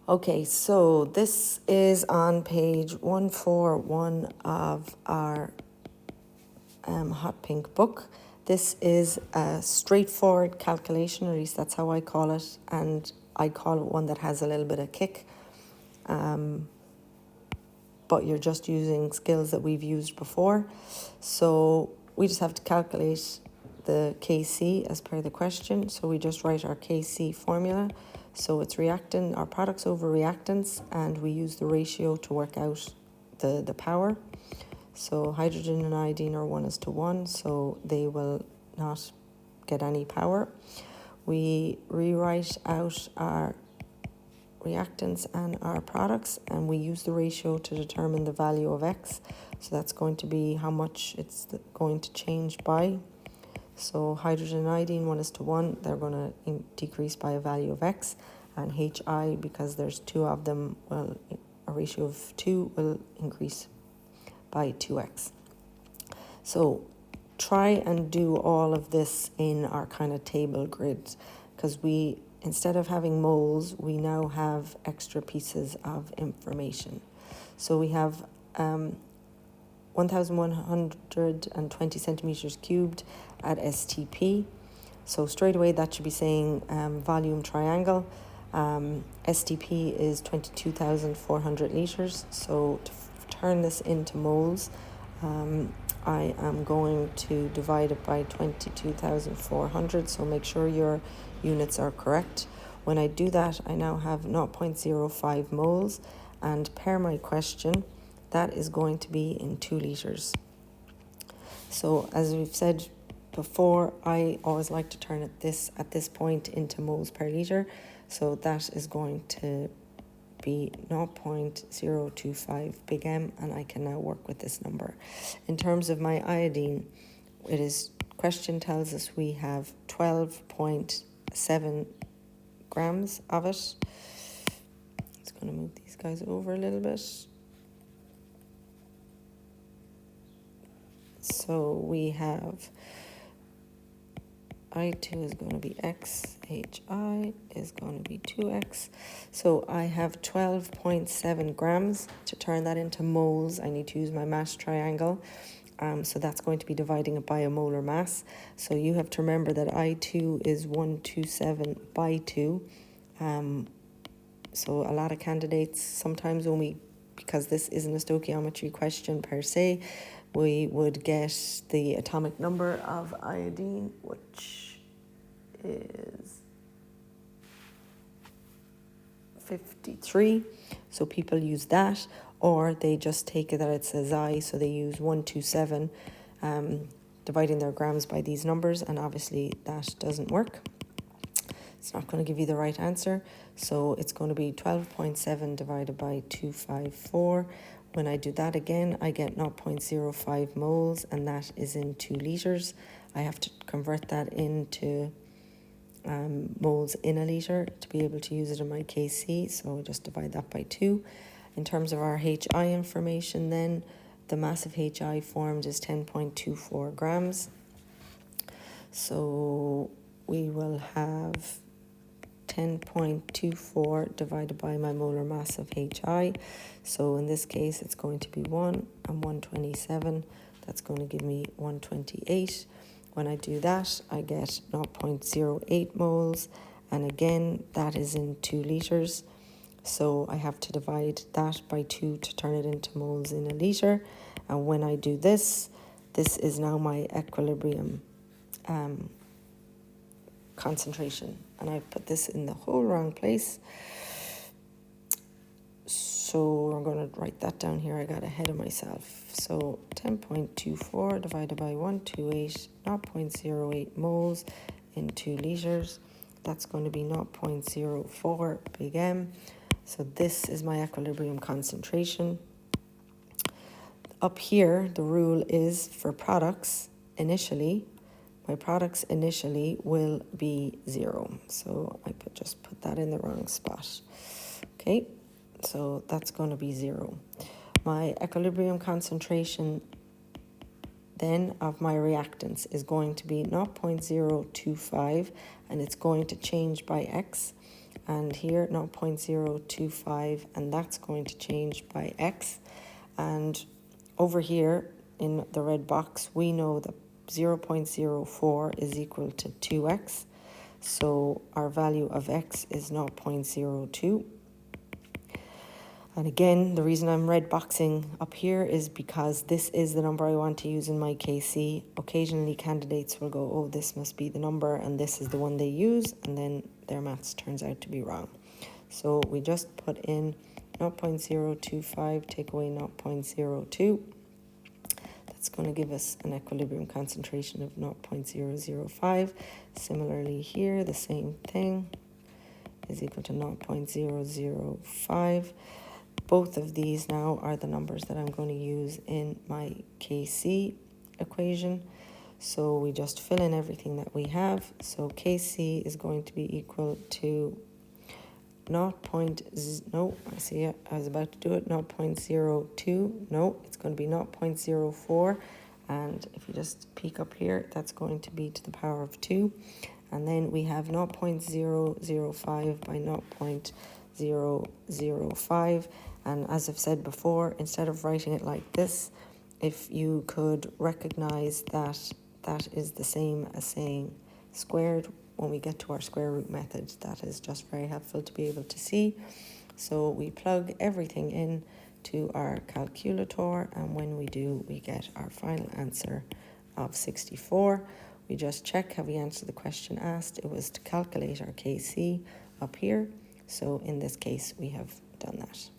Okay, so this is on page 141 of our hot pink book. This is a straightforward calculation, or at least that's how I call it, and I call it one that has a little bit of kick. But you're just using skills that we've used before. So we just have to calculate the Kc as per the question. So we just write our Kc formula. So it's our products over reactants, and we use the ratio to work out the power. So hydrogen and iodine are 1:1, so they will not get any power. We rewrite out our reactants and our products, and we use the ratio to determine the value of x. So that's going to be how much it's going to change by. So hydrogen and iodine 1:1, they're going to decrease by a value of x, and Hi, because there's two of them, well, a ratio of 2 will increase by 2x. So try and do all of this in our kind of table grid, because instead of having moles, we now have extra pieces of information. So we have 1,120 centimeters cubed at STP. So straight away that should be saying volume triangle. STP is 22,400 litres. So to turn this into moles, I am going to divide it by 22,400. So make sure your units are correct. When I do that, I now have 0.05 moles. And per my question, that is going to be in 2 litres. So as we've said before, I always like to turn at this point into moles per litre. So that is going to be 0.025 big M, and I can now work with this number. In terms of my iodine, question tells us we have 12.7 grams of it. It's going to move these guys over a little bit. So we have I2 is going to be X, HI is going to be 2X. So I have 12.7 grams. To turn that into moles, I need to use my mass triangle. So that's going to be dividing it by a molar mass. So you have to remember that I2 is 127 by 2. So a lot of candidates, sometimes because this isn't a stoichiometry question per se, we would get the atomic number of iodine, which is 53. So people use that, or they just take it that it says I, so they use 127, dividing their grams by these numbers, and obviously that doesn't work. It's not going to give you the right answer. So it's going to be 12.7 divided by 254. When I do that again, I get 0.05 moles, and that is in 2 litres. I have to convert that into moles in a litre to be able to use it in my Kc, so just divide that by 2. In terms of our Hi information then, the mass of Hi formed is 10.24 grams. So we will have 10.24 divided by my molar mass of Hi. So in this case, it's going to be 1 and 127. That's going to give me 128. When I do that, I get 0.08 moles. And again, that is in 2 litres. So I have to divide that by 2 to turn it into moles in a litre. And when I do this is now my equilibrium concentration, and I've put this in the whole wrong place, so I'm going to write that down here. I got ahead of myself. So 10.24 divided by 128, 0.08 moles in 2 litres. That's going to be 0.04 big M. So this is my equilibrium concentration. Up here, the rule is for products initially, my products initially will be 0. So I just put that in the wrong spot. Okay, so that's going to be 0. My equilibrium concentration then of my reactants is going to be 0.025, and it's going to change by X. and here 0.025, and that's going to change by x. And over here in the red box, we know that 0.04 is equal to 2x. So our value of x is 0.02. And again, the reason I'm red boxing up here is because this is the number I want to use in my KC. Occasionally candidates will go, oh, this must be the number and this is the one they use, and then their maths turns out to be wrong. So we just put in 0.025, take away 0.02. That's going to give us an equilibrium concentration of 0.005. Similarly here, the same thing is equal to 0.005. Both of these now are the numbers that I'm going to use in my KC equation. So we just fill in everything that we have. So KC is going to be equal to I see it, I was about to do it, 0.02. No, it's going to be 0.04. And if you just peek up here, that's going to be to the power of 2. And then we have 0.005 by 0.005. And as I've said before, instead of writing it like this, if you could recognize that that is the same as saying squared, when we get to our square root method, that is just very helpful to be able to see. So we plug everything in to our calculator, and when we do, we get our final answer of 64. We just check, have we answered the question asked? It was to calculate our KC up here. So in this case, we have done that.